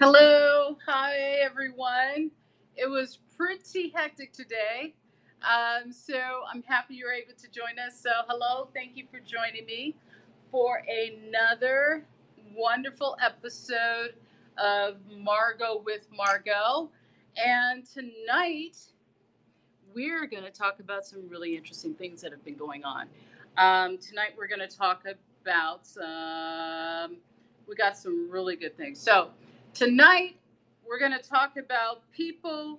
Hello, hi everyone. It was pretty hectic today, so I'm happy you're able to join us. So, hello, thank you for joining me for another wonderful episode of Margaux with Margaux. And tonight we're going to talk about some really interesting things that have been going on. Tonight we're going to talk about we got some really good things. So tonight we're going to talk about people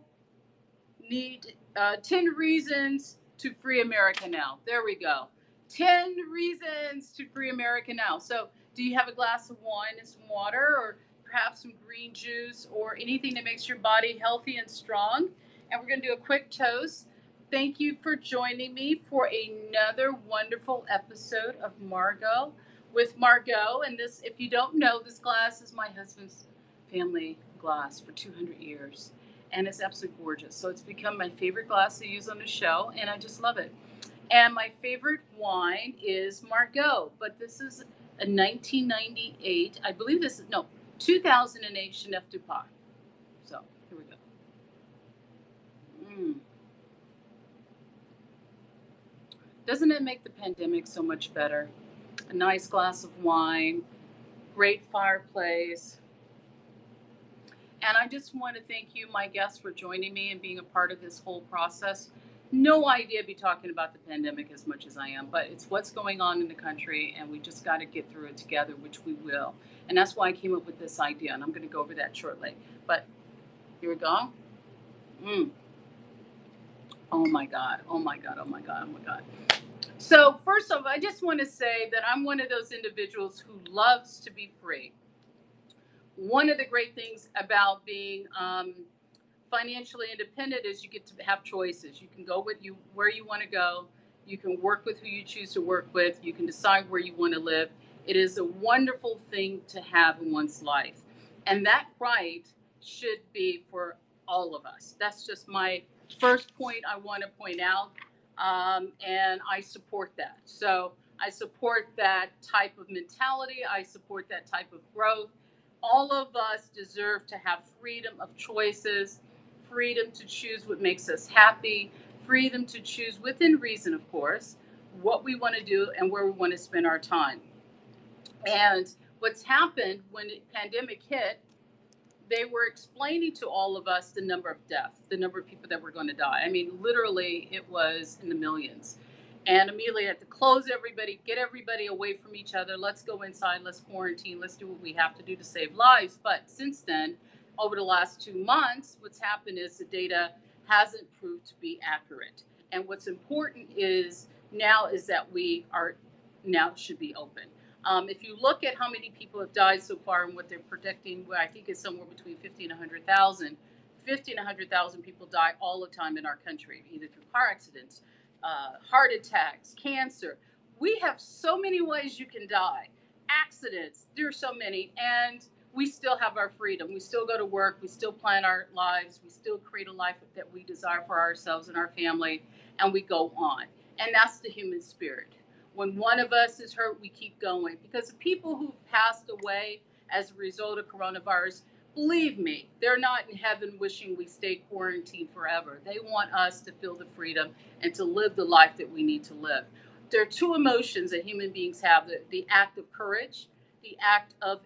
need 10 reasons to free America now. There we go. 10 reasons to free America now. So do you have a glass of wine and some water, or perhaps some green juice, or anything that makes your body healthy and strong? And we're going to do a quick toast. Thank you for joining me for another wonderful episode of Margaux with Margaux. And this, if you don't know, this glass is my husband's family glass for 200 years. And it's absolutely gorgeous. So it's become my favorite glass to use on the show, and I just love it. And my favorite wine is Margaux, but this is a 1998, I believe this is, no, 2008 Cheneuf du Pape. So here we go. Doesn't it make the pandemic so much better? A nice glass of wine, great fireplace. And I just want to thank you, my guests, for joining me and being a part of this whole process. No idea to be talking about the pandemic as much as I am, but it's what's going on in the country, and we just got to get through it together, which we will. And that's why I came up with this idea, and I'm going to go over that shortly. But here we go. Oh my God. Oh my God. Oh my God. Oh my God. So first off, I just want to say that I'm one of those individuals who loves to be free. One of the great things about being financially independent is you get to have choices. You can go where you want to go. You can work with who you choose to work with. You can decide where you want to live. It is a wonderful thing to have in one's life. And that right should be for all of us. That's just my first point I want to point out. And I support that. So I support that type of mentality. I support that type of growth. All of us deserve to have freedom of choices, freedom to choose what makes us happy, freedom to choose within reason, of course, what we want to do and where we want to spend our time. And what's happened when the pandemic hit, they were explaining to all of us the number of deaths, the number of people that were going to die. I mean, literally, it was in the millions. And immediately had to close everybody, get everybody away from each other. Let's go inside, let's quarantine, let's do what we have to do to save lives. But since then, over the last 2 months, what's happened is the data hasn't proved to be accurate. And what's important is that we are now should be open. If you look at how many people have died so far and what they're predicting, I think it's somewhere between 50 and 100,000. 50 and 100,000 people die all the time in our country, either through car accidents, heart attacks, cancer. We have so many ways you can die. Accidents, there are so many, and we still have our freedom. We still go to work. We still plan our lives. We still create a life that we desire for ourselves and our family, and we go on. And that's the human spirit. When one of us is hurt, we keep going. Because the people who've passed away as a result of coronavirus, believe me, they're not in heaven wishing we stay quarantined forever. They want us to feel the freedom and to live the life that we need to live. There are two emotions that human beings have, the act of courage, the act of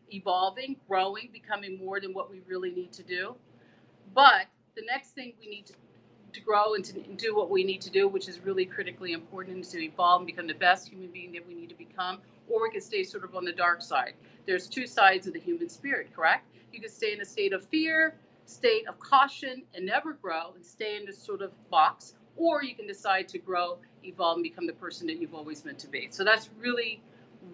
evolving, growing, becoming more than what we really need to do. But the next thing we need to grow and to do what we need to do, which is really critically important, to evolve and become the best human being that we need to become, or we can stay sort of on the dark side. There's two sides of the human spirit, correct? You can stay in a state of fear, state of caution, and never grow and stay in this sort of box, or you can decide to grow, evolve, and become the person that you've always meant to be. So that's really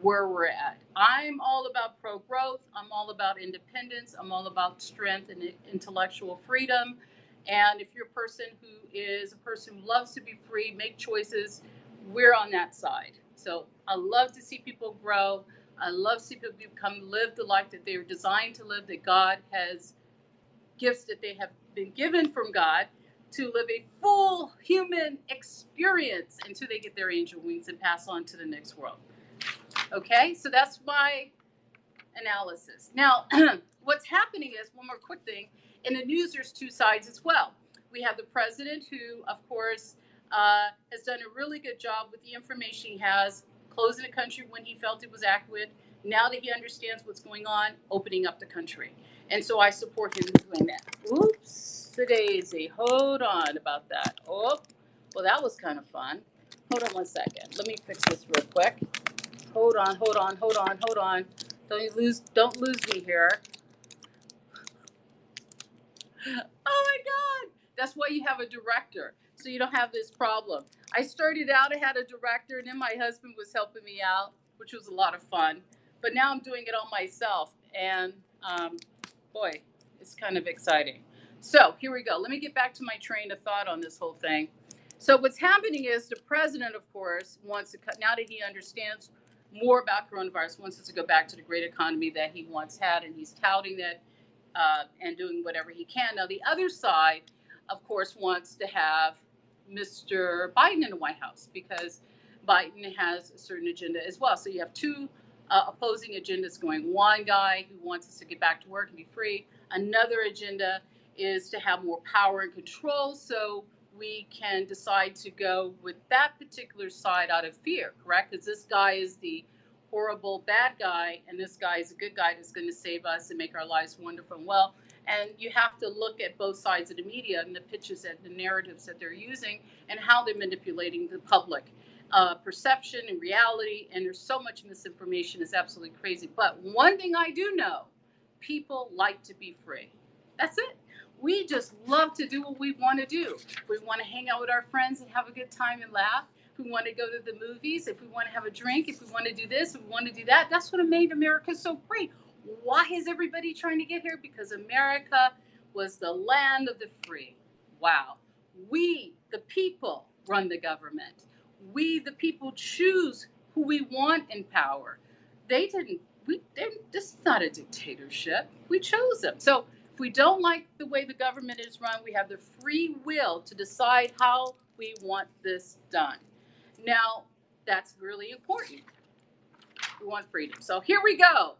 where we're at. I'm all about pro-growth. I'm all about independence. I'm all about strength and intellectual freedom. And if you're a person who is a person who loves to be free, make choices, we're on that side. So I love to see people grow. I love to see people live the life that they were designed to live, that God has gifts that they have been given from God to live a full human experience until they get their angel wings and pass on to the next world. Okay, so that's my analysis. Now, what's happening is, one more quick thing, in the news there's two sides as well. We have the president who, of course, has done a really good job with the information he has, closing the country when he felt it was accurate. Now that he understands what's going on, opening up the country. And so I support him in doing that. Oops, the daisy. Hold on about that. Oh, well, that was kind of fun. Hold on one second. Let me fix this real quick. Hold on. Don't lose me here. Oh my God. That's why you have a director, so you don't have this problem. I started out, I had a director, and then my husband was helping me out, which was a lot of fun. But now I'm doing it all myself, and boy, it's kind of exciting. So here we go. Let me get back to my train of thought on this whole thing. So what's happening is the president, of course, wants to cut, now that he understands more about coronavirus, wants us to go back to the great economy that he once had, and he's touting that and doing whatever he can. Now, the other side, of course, wants to have Mr. Biden in the White House because Biden has a certain agenda as well. So you have two opposing agendas going. One guy who wants us to get back to work and be free. Another agenda is to have more power and control so we can decide to go with that particular side out of fear, correct? Because this guy is the horrible bad guy, and this guy is a good guy that's going to save us and make our lives wonderful and well. And you have to look at both sides of the media and the pitches and the narratives that they're using and how they're manipulating the public perception and reality. And there's so much misinformation, it's absolutely crazy. But one thing I do know, people like to be free. That's it. We just love to do what we want to do. If we want to hang out with our friends and have a good time and laugh, if we want to go to the movies, if we want to have a drink, if we want to do this, if we want to do that, that's what made America so great. Why is everybody trying to get here? Because America was the land of the free. Wow. We, the people, run the government. We, the people, choose who we want in power. This is not a dictatorship. We chose them. So if we don't like the way the government is run, we have the free will to decide how we want this done. Now, that's really important. We want freedom. So here we go.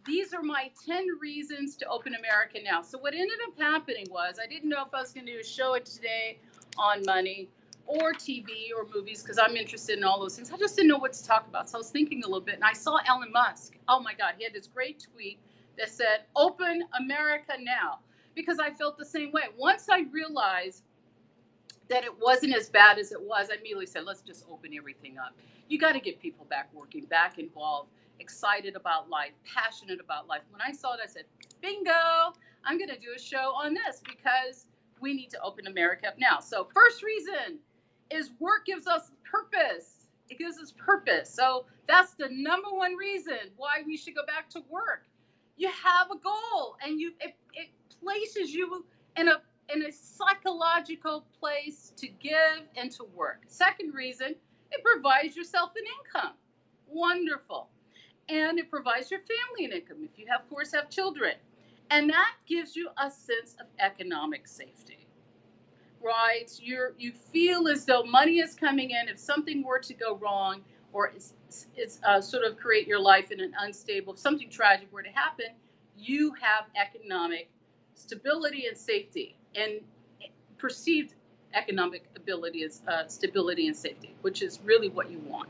These are my 10 reasons to open America now. So what ended up happening was, I didn't know if I was going to do a show today on money or TV or movies, because I'm interested in all those things. I just didn't know what to talk about. So I was thinking a little bit, and I saw Elon Musk. Oh my God, he had this great tweet that said, "Open America now," because I felt the same way. Once I realized that it wasn't as bad as it was, I immediately said, let's just open everything up. You got to get people back working, back involved, excited about life, passionate about life. When I saw it, I said, bingo, I'm going to do a show on this because we need to open America up now. So first reason is work gives us purpose. It gives us purpose. So that's the number one reason why we should go back to work. You have a goal, and it places you in a psychological place to give and to work. Second reason, it provides yourself an income. Wonderful. And it provides your family an income if you, of course, have children. And that gives you a sense of economic safety, right? You feel as though money is coming in if something were to go wrong, or it's sort of create your life in an unstable, if something tragic were to happen, you have economic stability and safety, and perceived economic ability is stability and safety, which is really what you want.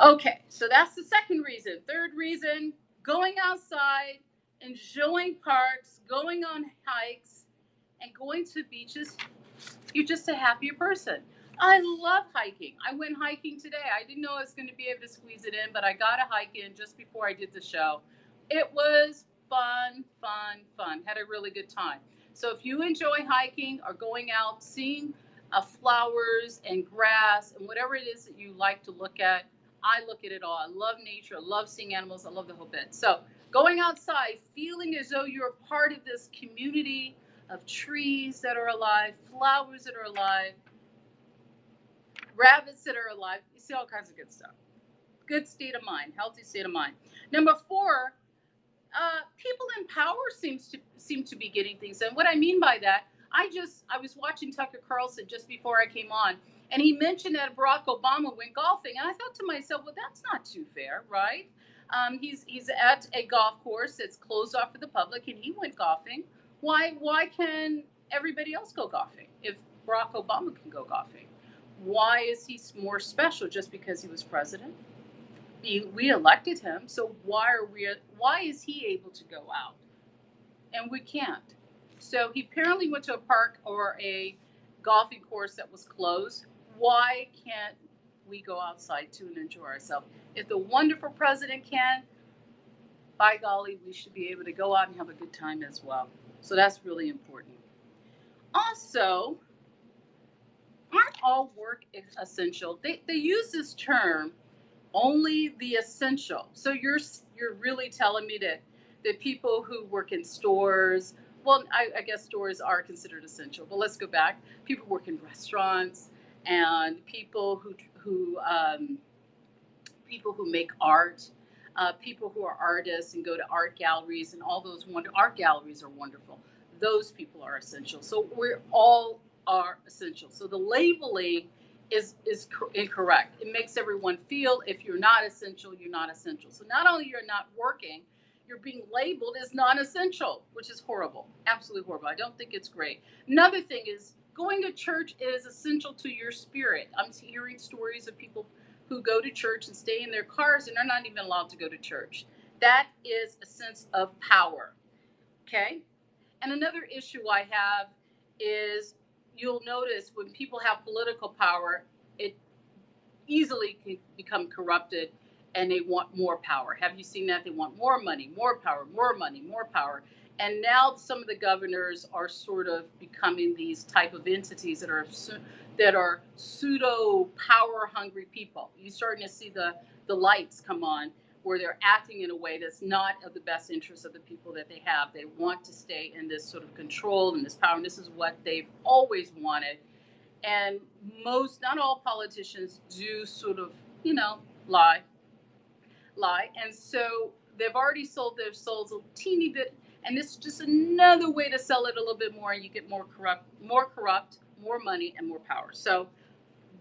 Okay, so that's the second reason. Third reason, going outside, enjoying parks, going on hikes, and going to beaches. You're just a happier person. I love hiking. I went hiking today. I didn't know I was going to be able to squeeze it in, but I got a hike in just before I did the show. It was fun. Had a really good time. So if you enjoy hiking or going out, seeing flowers and grass and whatever it is that you like to look at, I look at it all. I love nature. I love seeing animals. I love the whole bit. So going outside, feeling as though you're a part of this community of trees that are alive, flowers that are alive, rabbits that are alive. You see all kinds of good stuff. Good state of mind, healthy state of mind. Number 4, people in power seem to be getting things done. What I mean by that, I was watching Tucker Carlson just before I came on, and he mentioned that Barack Obama went golfing, and I thought to myself, well, that's not too fair, right? He's at a golf course that's closed off for the public, and he went golfing. Why can everybody else go golfing if Barack Obama can go golfing? Why is he more special just because he was president? We elected him, so why is he able to go out and we can't? So he apparently went to a park or a golfing course that was closed. Why can't we go outside too and enjoy ourselves? If the wonderful president can, by golly, we should be able to go out and have a good time as well. So that's really important. Also, aren't all work essential? They use this term, only the essential. So you're really telling me that people who work in stores, well, I guess stores are considered essential, but let's go back. People who work in restaurants and people who make art, people who are artists and go to art galleries and all those art galleries are wonderful. Those people are essential. So we're all are essential. So the labeling is incorrect. It makes everyone feel if you're not essential, you're not essential. So not only you're not working, you're being labeled as non-essential, which is horrible, absolutely horrible. I don't think it's great. Another thing is going to church is essential to your spirit. I'm hearing stories of people who go to church and stay in their cars and they're not even allowed to go to church. That is a sense of power, okay? And another issue I have is you'll notice when people have political power, it easily can become corrupted and they want more power. Have you seen that? They want more money, more power, more money, more power. And now some of the governors are sort of becoming these type of entities that are pseudo power hungry people. You're starting to see the lights come on where they're acting in a way that's not of the best interest of the people that they have. They want to stay in this sort of control and this power, and this is what they've always wanted. And not all politicians do sort of, lie. And so they've already sold their souls a teeny bit, and this is just another way to sell it a little bit more, and you get more corrupt, more money, and more power. So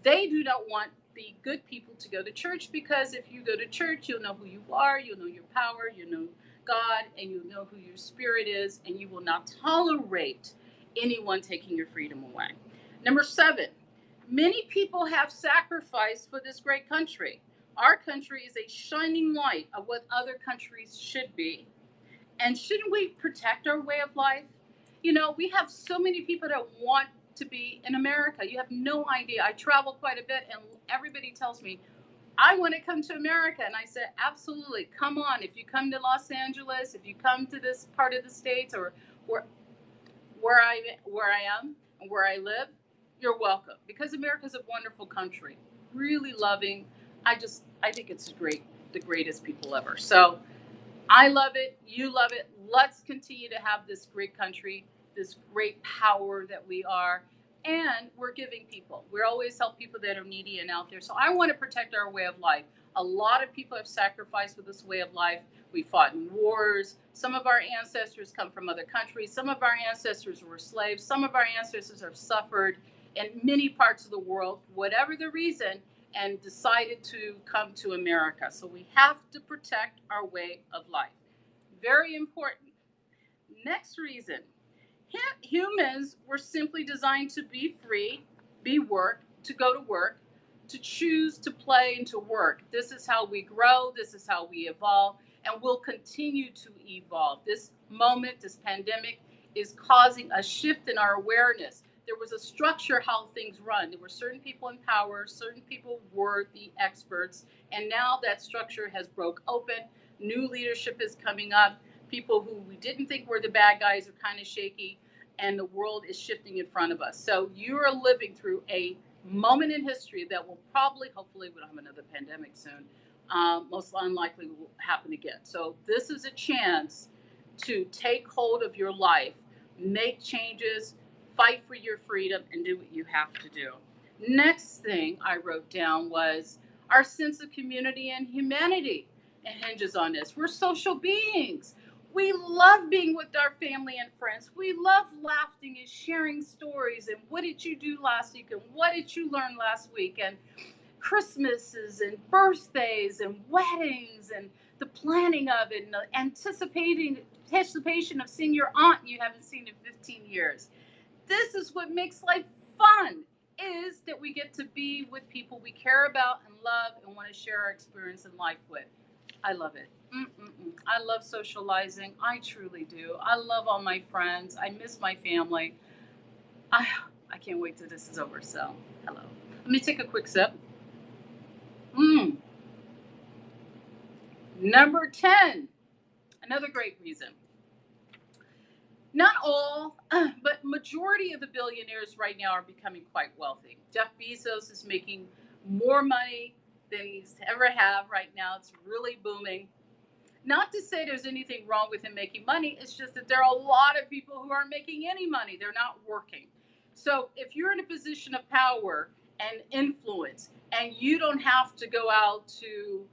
they do not want the good people to go to church, because if you go to church, you'll know who you are, you'll know your power, you'll know God, and you'll know who your spirit is, and you will not tolerate anyone taking your freedom away. Number 7, many people have sacrificed for this great country. Our country is a shining light of what other countries should be. And shouldn't we protect our way of life? We have so many people that want to be in America. You have no idea. I travel quite a bit, and everybody tells me, I want to come to America. And I said, absolutely, come on. If you come to Los Angeles, if you come to this part of the States, or where I am and where I live, you're welcome. Because America's a wonderful country, really loving. I think it's the greatest people ever. So I love it. You love it. Let's continue to have this great country, this great power that we are, and we're giving people. We always help people that are needy and out there. So I want to protect our way of life. A lot of people have sacrificed for this way of life. We fought in wars. Some of our ancestors come from other countries. Some of our ancestors were slaves. Some of our ancestors have suffered in many parts of the world, whatever the reason, and decided to come to America. So we have to protect our way of life. Very important. Next reason. Humans were simply designed to be free, to go to work, to choose to play and to work. This is how we grow. This is how we evolve, and we'll continue to evolve. This moment, this pandemic, is causing a shift in our awareness. There was a structure how things run. There were certain people in power, certain people were the experts, and now that structure has broke open. New leadership is coming up. People who we didn't think were the bad guys are kind of shaky, and the world is shifting in front of us. So you are living through a moment in history that will hopefully we don't have another pandemic soon, most unlikely will happen again. So this is a chance to take hold of your life, make changes, fight for your freedom, and do what you have to do. Next thing I wrote down was our sense of community and humanity. It hinges on this. We're social beings. We love being with our family and friends. We love laughing and sharing stories. And what did you do last week? And what did you learn last week? And Christmases and birthdays and weddings and the planning of it and the anticipation of seeing your aunt you haven't seen in 15 years. This is what makes life fun, is that we get to be with people we care about and love and want to share our experience in life with. I love it. I love socializing. I truly do. I love all my friends. I miss my family. I, I can't wait till this is over. So, hello. Let me take a quick sip. Mm. Number 10, another great reason. Not all, but majority of the billionaires right now are becoming quite wealthy. Jeff Bezos is making more money than he's ever had right now. It's really booming. Not to say there's anything wrong with him making money. It's just that there are a lot of people who aren't making any money. They're not working. So if you're in a position of power and influence and you don't have to go out to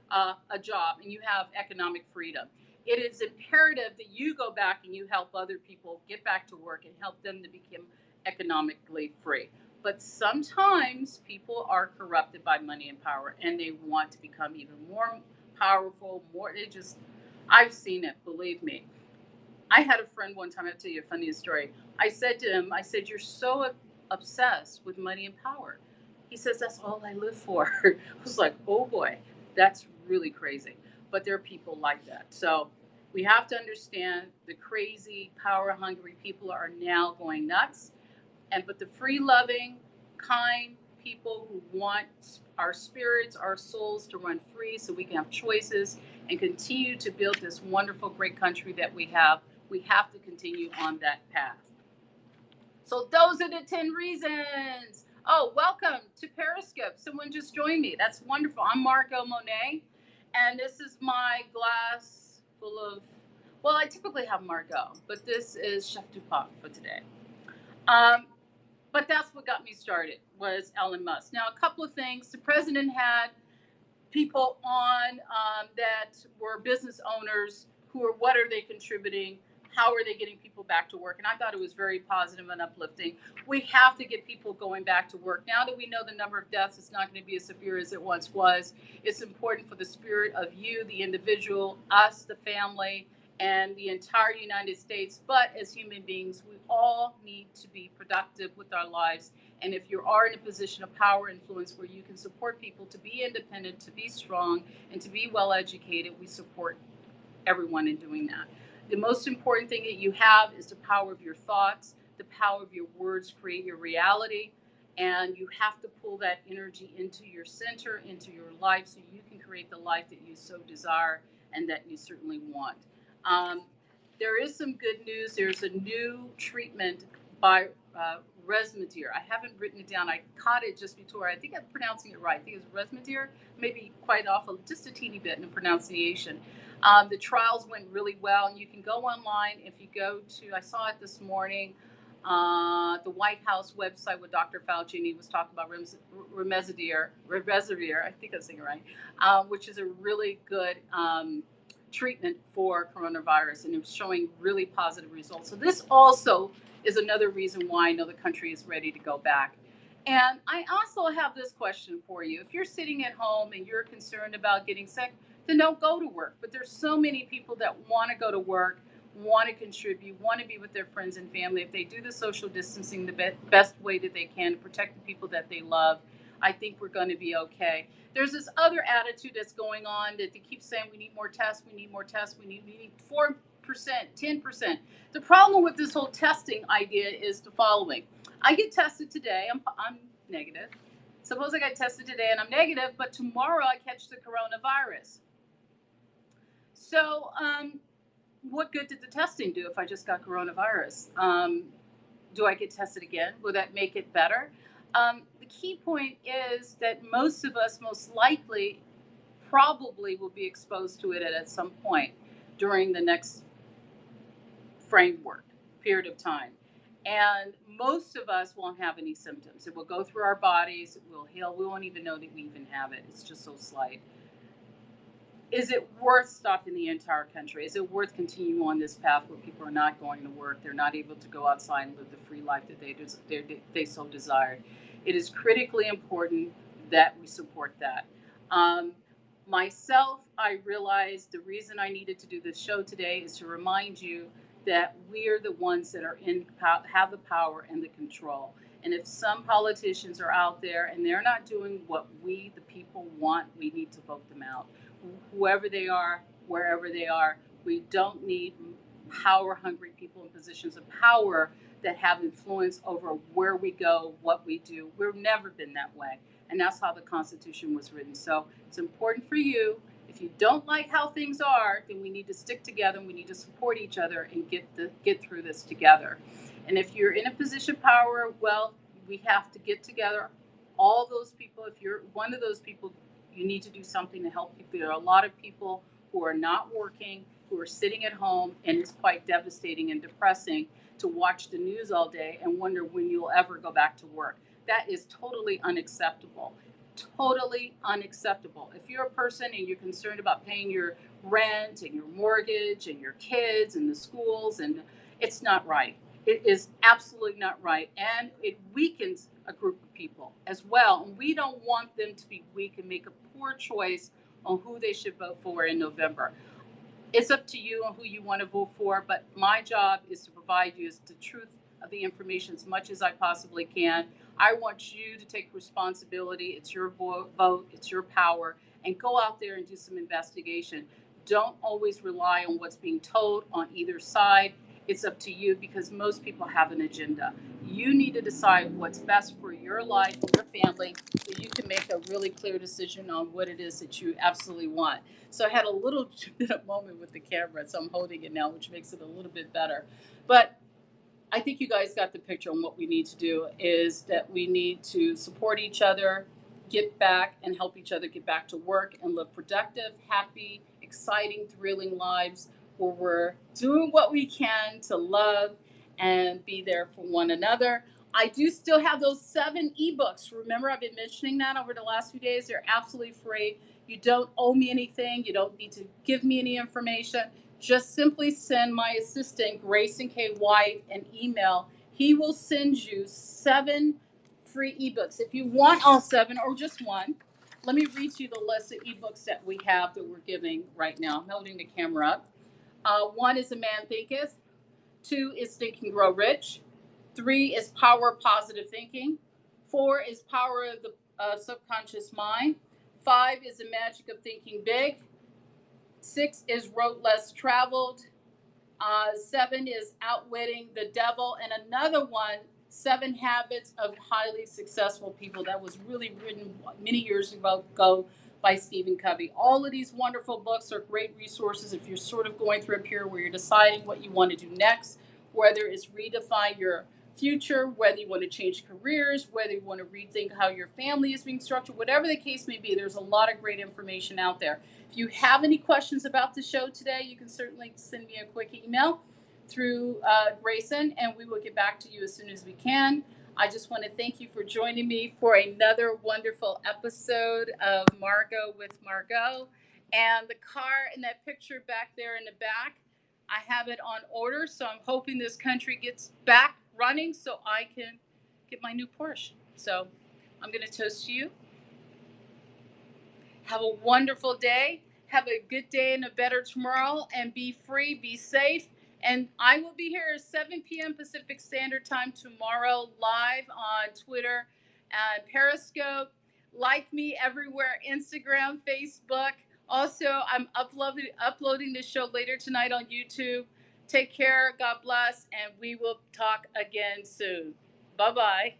a job and you have economic freedom, it is imperative that you go back and you help other people get back to work and help them to become economically free. But sometimes people are corrupted by money and power and they want to become even more powerful, I've seen it, believe me. I had a friend one time, I'll tell you a funny story. I said to him, you're so obsessed with money and power. He says, that's all I live for. I was like, oh boy, that's really crazy. But there are people like that. So we have to understand the crazy, power hungry people are now going nuts. But the free loving, kind people who want our spirits, our souls to run free so we can have choices and continue to build this wonderful, great country that we have to continue on that path. So those are the 10 reasons. Oh, welcome to Periscope. Someone just joined me. That's wonderful. I'm Margaux Monet, and this is my glass full of, well, I typically have Margaux, but this is Chef du Pas for today. But that's what got me started, was Elon Musk. Now, a couple of things. The president had people on that were business owners what are they contributing? How are they getting people back to work? And I thought it was very positive and uplifting. We have to get people going back to work. Now that we know the number of deaths is not going to be as severe as it once was, it's important for the spirit of you, the individual, us, the family, and the entire United States. But as human beings, we all need to be productive with our lives. And if you are in a position of power influence where you can support people to be independent, to be strong, and to be well educated, we support everyone in doing that. The most important thing that you have is the power of your thoughts, the power of your words create your reality. And you have to pull that energy into your center, into your life, so you can create the life that you so desire and that you certainly want. There is some good news. There's a new treatment by Resmetier. I haven't written it down. I caught it just before. I think I'm pronouncing it right. I think it's Resmetier, maybe quite off just a teeny bit in the pronunciation. The trials went really well, and you can go online. If you go to, I saw it this morning, the White House website with Dr. Fauci, and he was talking about Remdesivir, I think I'm saying it right, which is a really good treatment for coronavirus, and it was showing really positive results. So this also is another reason why I know the country is ready to go back. And I also have this question for you. If you're sitting at home and you're concerned about getting sick, then don't go to work. But there's so many people that want to go to work, want to contribute, want to be with their friends and family. If they do the social distancing the best way that they can to protect the people that they love, I think we're going to be okay. There's this other attitude that's going on that they keep saying we need more tests, we need more tests, we need 4%, 10%. The problem with this whole testing idea is the following. I get tested today, I'm negative. Suppose I got tested today and I'm negative, but tomorrow I catch the coronavirus. So what good did the testing do if I just got coronavirus? Do I get tested again? Will that make it better? The key point is that most of us most likely probably will be exposed to it at some point during the next period of time. And most of us won't have any symptoms. It will go through our bodies, it will heal. We won't even know that we even have it. It's just so slight. Is it worth stopping the entire country? Is it worth continuing on this path where people are not going to work? They're not able to go outside and live the free life that they so desire. It is critically important that we support that. Myself, I realized the reason I needed to do this show today is to remind you that we're the ones that are have the power and the control. And if some politicians are out there and they're not doing what we, the people, want, we need to vote them out. Whoever they are, wherever they are, we don't need power hungry people in positions of power that have influence over where we go, what we do. We've never been that way. And that's how the Constitution was written. So it's important for you. If you don't like how things are, then we need to stick together and we need to support each other and get through this together. And if you're in a position of power, well, we have to get together. All those people, if you're one of those people, you need to do something to help people. There are a lot of people who are not working, who are sitting at home, and it's quite devastating and depressing to watch the news all day and wonder when you'll ever go back to work. That is totally unacceptable. Totally unacceptable. If you're a person and you're concerned about paying your rent and your mortgage and your kids and the schools, and it's not right. It is absolutely not right. And it weakens a group of people as well. And we don't want them to be weak and make a poor choice on who they should vote for in November. It's up to you on who you want to vote for, but my job is to provide you the truth of the information as much as I possibly can. I want you to take responsibility. It's your vote, it's your power, and go out there and do some investigation. Don't always rely on what's being told on either side. It's up to you because most people have an agenda. You need to decide what's best for your life and your family so you can make a really clear decision on what it is that you absolutely want. So I had a little bit of moment with the camera, so I'm holding it now, which makes it a little bit better. But I think you guys got the picture on what we need to do is that we need to support each other, get back and help each other get back to work and live productive, happy, exciting, thrilling lives where we're doing what we can to love and be there for one another. I do still have those 7 ebooks. Remember, I've been mentioning that over the last few days. They're absolutely free. You don't owe me anything. You don't need to give me any information. Just simply send my assistant, GraysonKwhite, an email. He will send you 7 free ebooks. If you want all 7 or just one, let me read you the list of ebooks that we have that we're giving right now. I'm holding the camera up. 1 is A Man Thinketh. 2 is Think and Grow Rich. 3 is Power of Positive Thinking. 4 is Power of the Subconscious Mind. 5 is The Magic of Thinking Big. 6 is Road Less Traveled. 7 is Outwitting the Devil. And another one, 7 Habits of Highly Successful People, that was really written many years ago by Stephen Covey. All of these wonderful books are great resources if you're sort of going through a period where you're deciding what you want to do next, whether it's redefine your future, whether you want to change careers, whether you want to rethink how your family is being structured, whatever the case may be, there's a lot of great information out there. If you have any questions about the show today, you can certainly send me a quick email through Grayson, and we will get back to you as soon as we can. I just want to thank you for joining me for another wonderful episode of Margaux with Margaux. And the car in that picture back there in the back, I have it on order, so I'm hoping this country gets back running so I can get my new Porsche. So I'm going to toast to you. Have a wonderful day. Have a good day and a better tomorrow. And be free, be safe. And I will be here at 7 p.m. Pacific Standard Time tomorrow, live on Twitter and Periscope. Like me everywhere, Instagram, Facebook. Also, I'm uploading this show later tonight on YouTube. Take care. God bless. And we will talk again soon. Bye-bye.